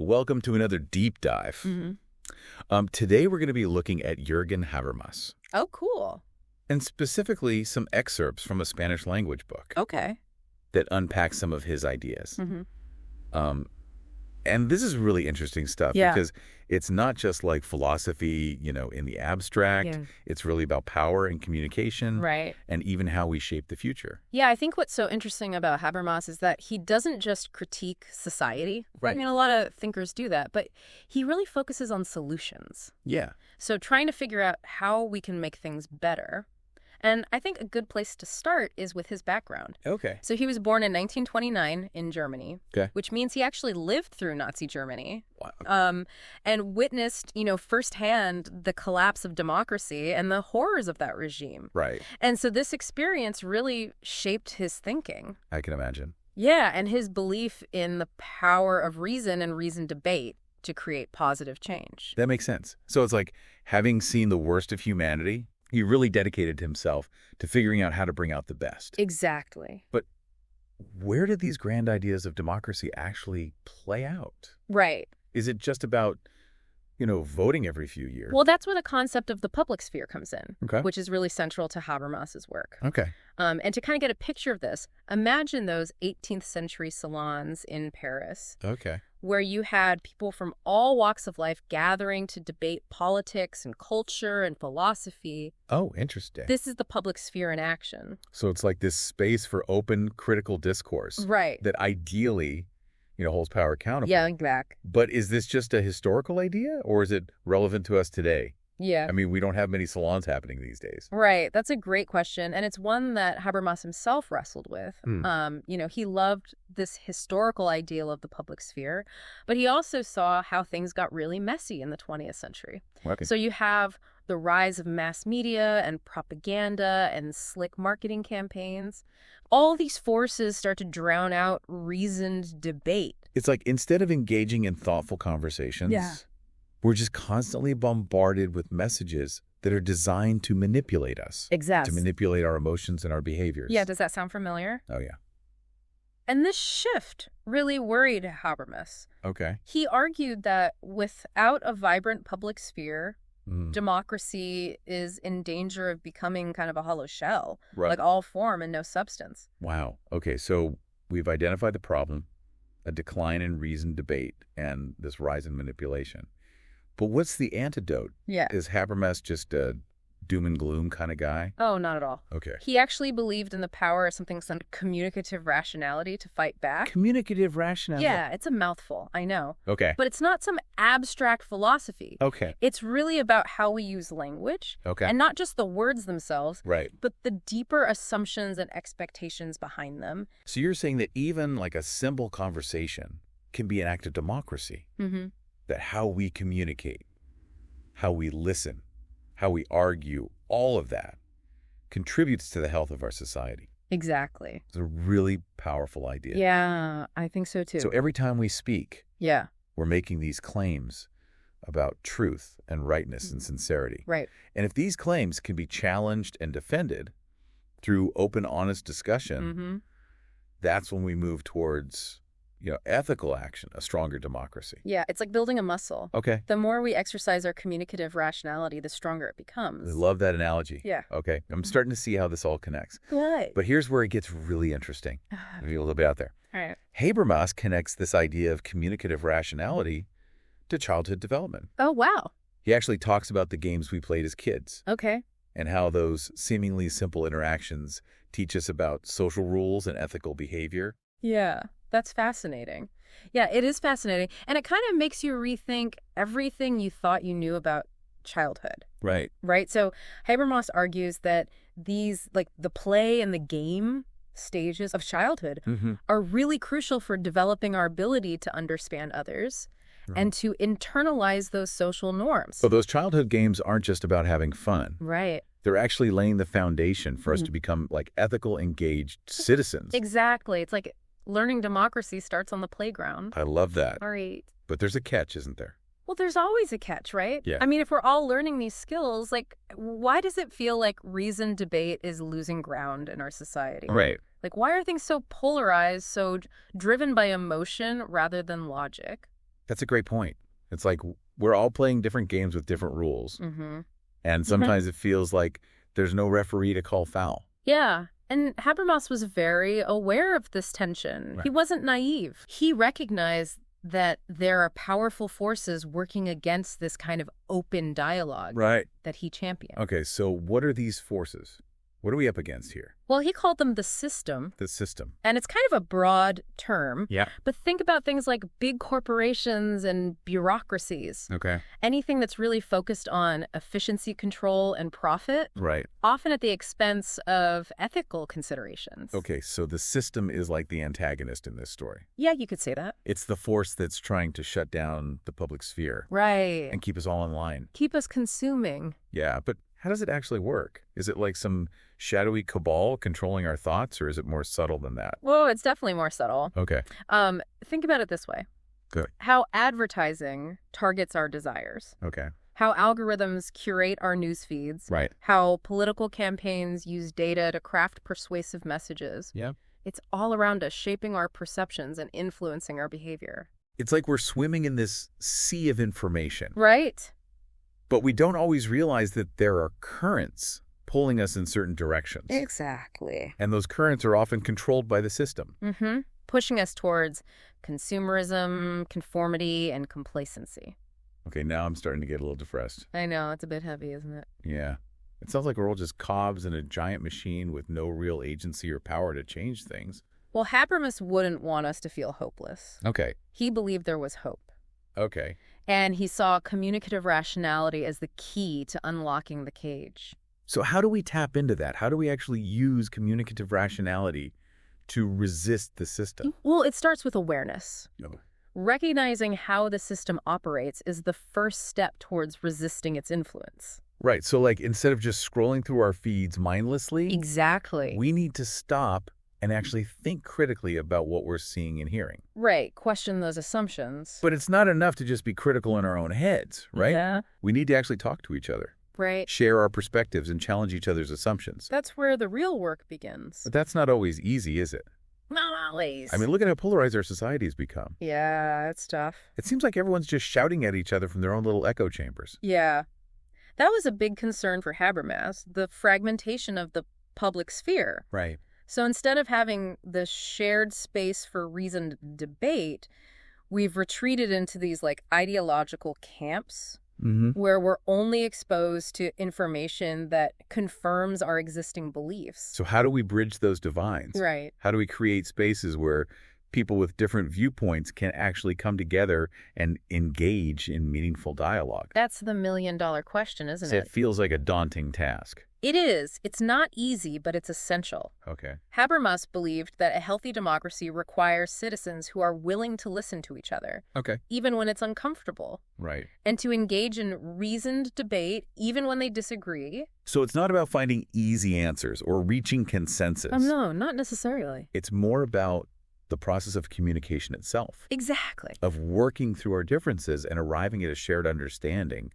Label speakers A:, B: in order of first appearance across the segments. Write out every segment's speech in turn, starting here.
A: welcome to another deep dive. Today we're going to be looking at Jürgen Habermas,
B: Oh, cool.
A: and specifically some excerpts from a Spanish language book
B: Okay.
A: that unpack some of his ideas.
B: Mm-hmm.
A: Um, and this is really interesting stuff
B: Yeah.
A: because it's not just like philosophy, in the abstract.
B: Yeah.
A: It's really about power and communication
B: Right.
A: and even how we shape the future.
B: Yeah, I think what's so interesting about Habermas is that he doesn't just critique society.
A: Right.
B: I mean, a lot of thinkers do that, but he really focuses on solutions.
A: Yeah.
B: So trying to figure out how we can make things better. And I think a good place to start is with his background.
A: Okay.
B: So he was born in 1929 in Germany,
A: Okay.
B: which means he actually lived through Nazi Germany.
A: Wow.
B: And witnessed, firsthand the collapse of democracy and the horrors of that regime.
A: Right.
B: And so this experience really shaped his thinking.
A: I can imagine.
B: Yeah, and his belief in the power of reason and reasoned debate to create positive change.
A: That makes sense. So it's like having seen the worst of humanity, he really dedicated himself to figuring out how to bring out the best.
B: Exactly.
A: But where did these grand ideas of democracy actually play out?
B: Right.
A: Is it just about, voting every few years?
B: Well, that's where the concept of the public sphere comes in,
A: Okay.
B: which is really central to Habermas's work.
A: Okay.
B: And to kind of get a picture of this, imagine those 18th century salons in Paris,
A: Okay.
B: where you had people from all walks of life gathering to debate politics and culture and philosophy.
A: Oh, interesting.
B: This is the public sphere in action.
A: So it's like this space for open, critical discourse
B: Right.
A: that ideally, holds power accountable.
B: Yeah, exactly.
A: But is this just a historical idea, or is it relevant to us today?
B: Yeah.
A: I mean, we don't have many salons happening these days.
B: Right. That's a great question. And it's one that Habermas himself wrestled with. He loved this historical ideal of the public sphere, but he also saw how things got really messy in the 20th century.
A: Okay.
B: So you have the rise of mass media and propaganda and slick marketing campaigns. All these forces start to drown out reasoned debate.
A: It's like instead of engaging in thoughtful conversations,
B: Yeah.
A: we're just constantly bombarded with messages that are designed to manipulate us,
B: Exactly.
A: to manipulate our emotions and our behaviors.
B: Yeah, does that sound familiar?
A: Oh, yeah.
B: And this shift really worried Habermas.
A: Okay.
B: He argued that without a vibrant public sphere,
A: Mm.
B: democracy is in danger of becoming kind of a hollow shell,
A: Right.
B: like all form and no substance.
A: Wow. Okay, so we've identified the problem, a decline in reasoned debate, and this rise in manipulation. But what's the antidote?
B: Yeah.
A: Is Habermas just a doom and gloom kind of guy?
B: Oh, not at all.
A: Okay.
B: He actually believed in the power of something called communicative rationality to fight back.
A: Communicative rationality.
B: Yeah, it's a mouthful, I know.
A: Okay.
B: But it's not some abstract philosophy.
A: Okay.
B: It's really about how we use language,
A: Okay.
B: and not just the words themselves,
A: Right.
B: but the deeper assumptions and expectations behind them.
A: So you're saying that even like a simple conversation can be an act of democracy?
B: Mm-hmm.
A: That how we communicate, how we listen, how we argue, all of that contributes to the health of our society.
B: Exactly.
A: It's a really powerful idea.
B: Yeah, I think so too.
A: So every time we speak,
B: Yeah,
A: we're making these claims about truth and rightness and sincerity.
B: right.
A: And if these claims can be challenged and defended through open, honest discussion,
B: Mm-hmm.
A: that's when we move towards, ethical action, a stronger democracy.
B: Yeah, it's like building a muscle.
A: Okay.
B: The more we exercise our communicative rationality, the stronger it
A: I
B: becomes.
A: love that analogy.
B: Yeah.
A: Okay. I'm starting to see how this all connects.
B: Good.
A: But here's where it gets really interesting. I'll be a little bit out there.
B: All right.
A: Habermas connects this idea of communicative rationality to childhood development.
B: Oh, wow.
A: He actually talks about the games we played as kids
B: Okay.
A: and how those seemingly simple interactions teach us about social rules and ethical behavior.
B: Yeah, that's fascinating. Yeah, it is fascinating. And it kind of makes you rethink everything you thought you knew about childhood.
A: Right.
B: Right? So Habermas argues that these, like the play and the game stages of childhood
A: Mm-hmm.
B: are really crucial for developing our ability to understand others and to internalize those social norms.
A: So those childhood games aren't just about having fun.
B: Right.
A: They're actually laying the foundation for us to become like ethical, engaged citizens.
B: Exactly. It's like learning democracy starts on the playground.
A: I love that.
B: All right.
A: But there's a catch, isn't there?
B: Well, there's always a catch, right?
A: Yeah.
B: I mean, if we're all learning these skills, like, why does it feel like reasoned debate is losing ground in our society?
A: Right.
B: Like, why are things so polarized, so driven by emotion rather than logic?
A: That's a great point. It's like we're all playing different games with different rules.
B: Mm-hmm.
A: And sometimes it feels like there's no referee to call foul.
B: Yeah. And Habermas was very aware of this tension.
A: Right.
B: He wasn't naive. He recognized that there are powerful forces working against this kind of open dialogue
A: Right.
B: that he championed.
A: Okay, so what are these forces? What are we up against here?
B: Well, he called them the system.
A: The system.
B: And it's kind of a broad term.
A: Yeah.
B: But think about things like big corporations and bureaucracies.
A: Okay.
B: Anything that's really focused on efficiency control and profit,
A: Right.
B: often at the expense of ethical considerations.
A: Okay, so the system is like the antagonist in this story.
B: Yeah, you could say that.
A: It's the force that's trying to shut down the public sphere
B: Right.
A: and keep us all in line.
B: Keep us consuming.
A: Yeah, but how does it actually work? Is it like some shadowy cabal controlling our thoughts, or is it more subtle than that?
B: Well, it's definitely more subtle.
A: Okay.
B: Think about it this way.
A: Good.
B: How advertising targets our desires.
A: Okay.
B: How algorithms curate our news feeds.
A: Right.
B: How political campaigns use data to craft persuasive messages.
A: Yeah.
B: It's all around us, shaping our perceptions and influencing our behavior.
A: It's like we're swimming in this sea of information.
B: Right?
A: But we don't always realize that there are currents pulling us in certain directions.
B: Exactly.
A: And those currents are often controlled by the system.
B: Mm-hmm. Pushing us towards consumerism, conformity, and complacency.
A: Okay, now I'm starting to get a little depressed.
B: I know, it's a bit heavy, isn't it?
A: Yeah. It sounds like we're all just cogs in a giant machine with no real agency or power to change things.
B: Well, Habermas wouldn't want us to feel hopeless.
A: Okay.
B: He believed there was hope.
A: Okay.
B: And he saw communicative rationality as the key to unlocking the cage.
A: So how do we tap into that? How do we actually use communicative rationality to resist the system?
B: Well, it starts with awareness.
A: No.
B: Recognizing how the system operates is the first step towards resisting its influence.
A: Right. So like instead of just scrolling through our feeds mindlessly,
B: Exactly.
A: we need to stop and actually think critically about what we're seeing and hearing.
B: Right. Question those assumptions.
A: But it's not enough to just be critical in our own heads, right?
B: Yeah.
A: We need to actually talk to each other,
B: Right.
A: share our perspectives, and challenge each other's assumptions.
B: That's where the real work begins.
A: But that's not always easy, is it?
B: Not always.
A: I mean, look at how polarized our society has become.
B: Yeah, it's tough.
A: It seems like everyone's just shouting at each other from their own little echo chambers.
B: Yeah. That was a big concern for Habermas, the fragmentation of the public sphere.
A: Right.
B: So instead of having the shared space for reasoned debate, we've retreated into these like ideological camps where we're only exposed to information that confirms our existing beliefs.
A: So how do we bridge those divides?
B: Right.
A: How do we create spaces where people with different viewpoints can actually come together and engage in meaningful dialogue?
B: That's the million-dollar question, isn't
A: So
B: it?
A: it feels like a daunting task.
B: It is. It's not easy, but it's essential.
A: Okay.
B: Habermas believed that a healthy democracy requires citizens who are willing to listen to each other,
A: Okay.
B: even when it's uncomfortable,
A: Right.
B: and to engage in reasoned debate, even when they disagree.
A: So it's not about finding easy answers or reaching consensus.
B: No, not necessarily.
A: It's more about the process of communication itself,
B: Exactly.
A: of working through our differences and arriving at a shared understanding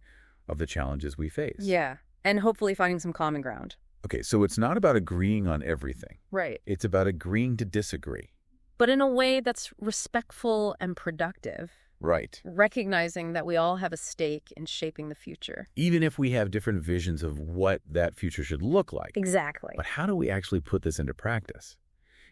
A: of the challenges we face.
B: Yeah, and hopefully finding some common ground.
A: Okay, so it's not about agreeing on everything.
B: Right.
A: It's about agreeing to disagree.
B: But in a way that's respectful and productive,
A: Right.
B: recognizing that we all have a stake in shaping the future.
A: Even if we have different visions of what that future should look like.
B: Exactly.
A: But how do we actually put this into practice?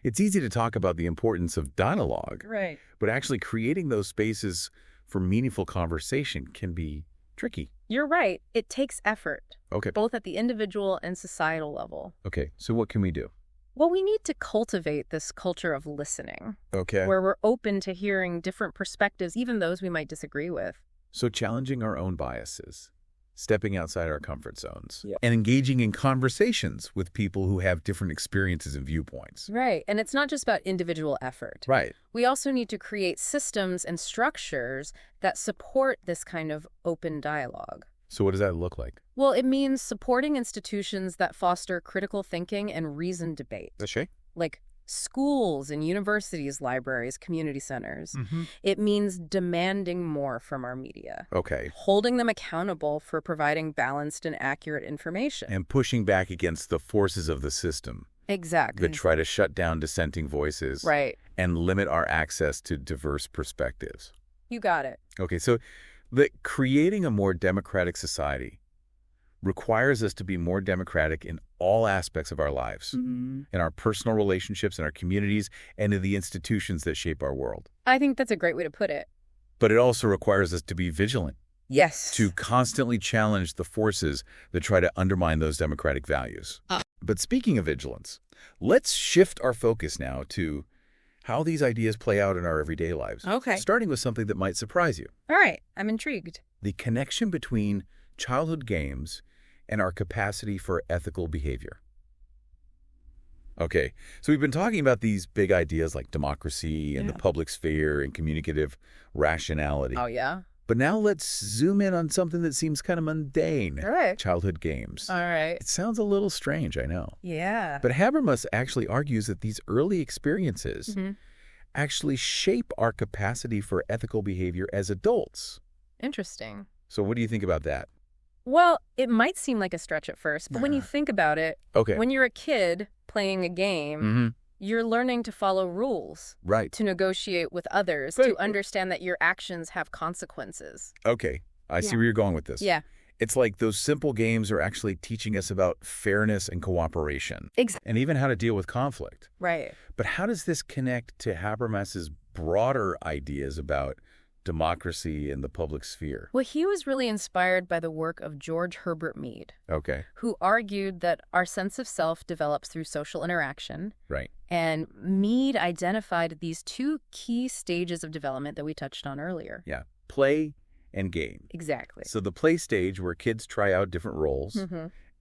A: It's easy to talk about the importance of dialogue,
B: Right.
A: but actually creating those spaces for meaningful conversation can be tricky.
B: You're right. It takes effort,
A: Okay.
B: both at the individual and societal level.
A: Okay, so what can we do?
B: Well, we need to cultivate this culture of listening,
A: Okay.
B: where we're open to hearing different perspectives, even those we might disagree with.
A: So challenging our own biases, stepping outside our comfort zones,
B: Yep.
A: and engaging in conversations with people who have different experiences and viewpoints.
B: Right. And it's not just about individual effort.
A: Right.
B: We also need to create systems and structures that support this kind of open dialogue.
A: So what does that look like?
B: Well, it means supporting institutions that foster critical thinking and reasoned debate,
A: Okay.
B: like schools and universities, libraries, community centers.
A: Mm-hmm.
B: It means demanding more from our media,
A: Okay.
B: holding them accountable for providing balanced and accurate information.
A: And pushing back against the forces of the system
B: Exactly.
A: that try to shut down dissenting voices
B: Right.
A: and limit our access to diverse perspectives.
B: You got it.
A: Okay, so creating a more democratic society requires us to be more democratic in all aspects of our lives, in our personal relationships, in our communities, and in the institutions that shape our world.
B: I think that's a great way to put it.
A: But it also requires us to be vigilant,
B: Yes.
A: to constantly challenge the forces that try to undermine those democratic values. But speaking of vigilance, let's shift our focus now to how these ideas play out in our everyday lives.
B: Okay.
A: Starting with something that might surprise you.
B: All right. I'm intrigued.
A: The connection between childhood games and our capacity for ethical behavior. Okay, so we've been talking about these big ideas like democracy and the public sphere and communicative rationality.
B: Oh, yeah?
A: But now let's zoom in on something that seems kind of mundane.
B: All right.
A: Childhood games.
B: All right.
A: It sounds a little strange, I know.
B: Yeah.
A: But Habermas actually argues that these early experiences actually shape our capacity for ethical behavior as adults.
B: Interesting.
A: So what do you think about that?
B: Well, it might seem like a stretch at first, but when you think about it, when you're a kid playing a game, you're learning to follow rules,
A: right?
B: To negotiate with others, to understand that your actions have consequences.
A: Okay, I see where you're going with this.
B: Yeah.
A: It's like those simple games are actually teaching us about fairness and cooperation.
B: Exactly.
A: And even how to deal with conflict.
B: Right.
A: But how does this connect to Habermas's broader ideas about democracy and the public sphere?
B: Well, he was really inspired by the work of George Herbert Mead, who argued that our sense of self develops through social interaction.
A: Right.
B: And Mead identified these two key stages of development that we touched on earlier.
A: Yeah. Play and game.
B: Exactly.
A: So the play stage where kids try out different roles,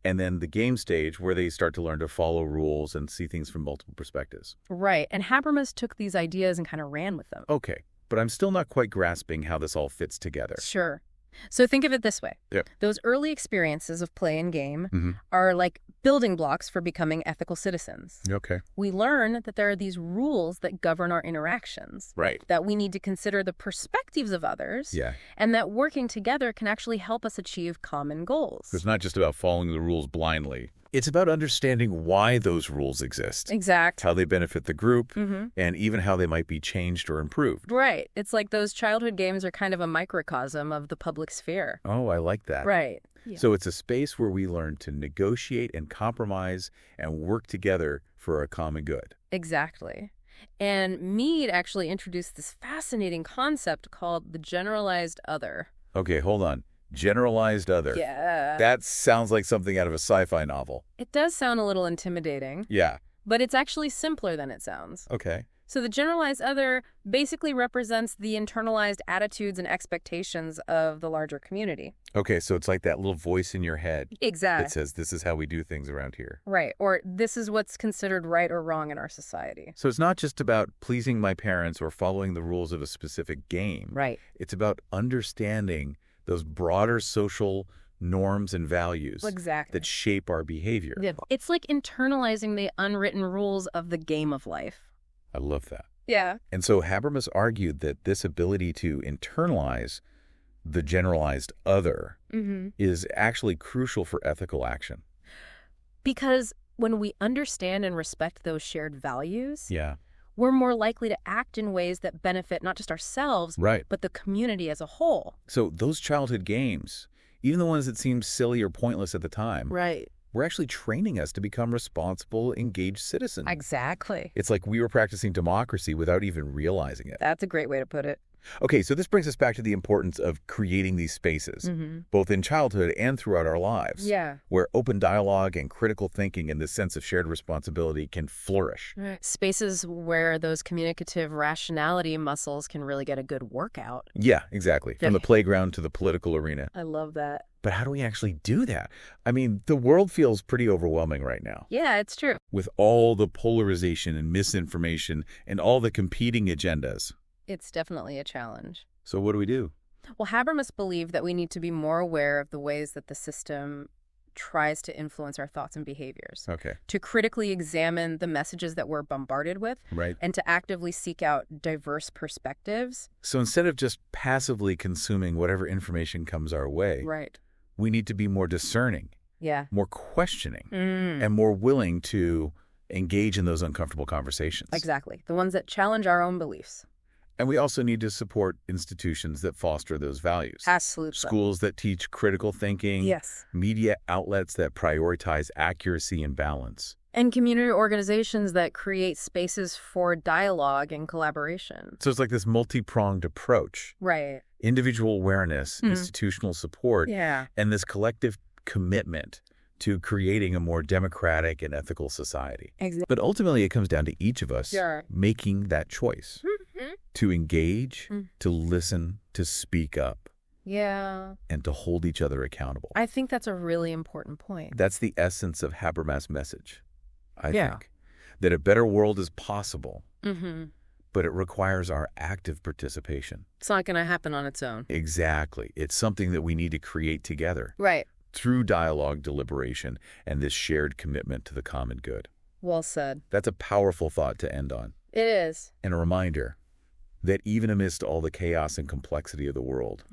A: and then the game stage where they start to learn to follow rules and see things from multiple perspectives.
B: Right. And Habermas took these ideas and kind of ran with them.
A: Okay. But I'm still not quite grasping how this all fits together.
B: Sure. So think of it this way.
A: Yeah.
B: Those early experiences of play and game are like building blocks for becoming ethical citizens.
A: Okay.
B: We learn that there are these rules that govern our interactions.
A: Right.
B: That we need to consider the perspectives of others.
A: Yeah.
B: And that working together can actually help us achieve common goals.
A: It's not just about following the rules blindly. It's about understanding why those rules exist.
B: Exactly.
A: How they benefit the group, and even how they might be changed or improved.
B: Right. It's like those childhood games are kind of a microcosm of the public sphere.
A: Oh, I like that.
B: Right. Yeah.
A: So it's a space where we learn to negotiate and compromise and work together for a common good.
B: Exactly. And Mead actually introduced this fascinating concept called the generalized other.
A: Okay, hold on. Generalized other.
B: Yeah.
A: That sounds like something out of a sci-fi novel.
B: It does sound a little intimidating.
A: Yeah.
B: But it's actually simpler than it sounds.
A: Okay.
B: So the generalized other basically represents the internalized attitudes and expectations of the larger community.
A: Okay, so it's like that little voice in your head.
B: Exactly.
A: That says, this is how we do things around here.
B: Right. Or this is what's considered right or wrong in our society.
A: So it's not just about pleasing my parents or following the rules of a specific game.
B: Right.
A: It's about understanding those broader social norms and values that shape our behavior.
B: Yeah. It's like internalizing the unwritten rules of the game of life.
A: I love that.
B: Yeah.
A: And so Habermas argued that this ability to internalize the generalized other is actually crucial for ethical action.
B: Because when we understand and respect those shared values,
A: Yeah.
B: we're more likely to act in ways that benefit not just ourselves,
A: Right.
B: but the community as a whole.
A: So those childhood games, even the ones that seemed silly or pointless at the time,
B: Right.
A: were actually training us to become responsible, engaged citizens.
B: Exactly.
A: It's like we were practicing democracy without even realizing it.
B: That's a great way to put it.
A: Okay, so this brings us back to the importance of creating these spaces, both in childhood and throughout our lives,
B: Yeah.
A: where open dialogue and critical thinking and this sense of shared responsibility can flourish.
B: Right. Spaces where those communicative rationality muscles can really get a good workout.
A: Yeah, exactly. From the playground to the political arena.
B: I love that.
A: But how do we actually do that? I mean, the world feels pretty overwhelming right now.
B: Yeah, it's true.
A: With all the polarization and misinformation and all the competing agendas.
B: It's definitely a challenge.
A: So what do we do?
B: Well, Habermas believed that we need to be more aware of the ways that the system tries to influence our thoughts and behaviors.
A: Okay.
B: To critically examine the messages that we're bombarded with.
A: Right.
B: And to actively seek out diverse perspectives.
A: So instead of just passively consuming whatever information comes our way,
B: Right.
A: we need to be more discerning, more questioning, and more willing to engage in those uncomfortable conversations.
B: Exactly. The ones that challenge our own beliefs.
A: And we also need to support institutions that foster those values.
B: Absolutely.
A: Schools that teach critical thinking.
B: Yes.
A: Media outlets that prioritize accuracy and balance.
B: And community organizations that create spaces for dialogue and collaboration.
A: So it's like this multi-pronged approach.
B: Right.
A: Individual awareness, institutional support, and this collective commitment to creating a more democratic and ethical society.
B: Exactly.
A: But ultimately, it comes down to each of us making that choice to engage, to listen, to speak up.
B: Yeah.
A: And to hold each other accountable.
B: I think that's a really important point.
A: That's the essence of Habermas' message, I think. That a better world is possible, but it requires our active participation.
B: It's not going to happen on its own.
A: Exactly. It's something that we need to create together.
B: Right.
A: Through dialogue, deliberation, and this shared commitment to the common good.
B: Well said.
A: That's a powerful thought to end on.
B: It is.
A: And a reminder that even amidst all the chaos and complexity of the world,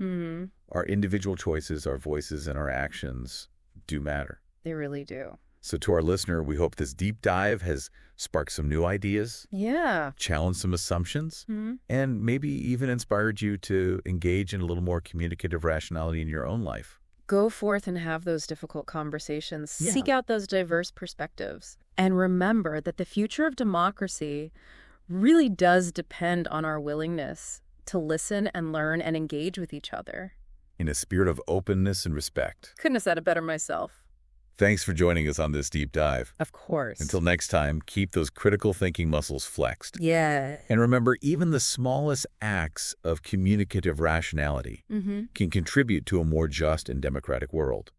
A: our individual choices, our voices, and our actions do matter.
B: They really do.
A: So to our listener, we hope this deep dive has sparked some new ideas, challenged some assumptions, and maybe even inspired you to engage in a little more communicative rationality in your own life.
B: Go forth and have those difficult conversations. Seek out those diverse perspectives. And remember that the future of democracy really does depend on our willingness to listen and learn and engage with each other.
A: In a spirit of openness and respect.
B: Couldn't have said it better myself.
A: Thanks for joining us on this deep dive.
B: Of course.
A: Until next time, keep those critical thinking muscles flexed.
B: Yeah.
A: And remember, even the smallest acts of communicative rationality can contribute to a more just and democratic world.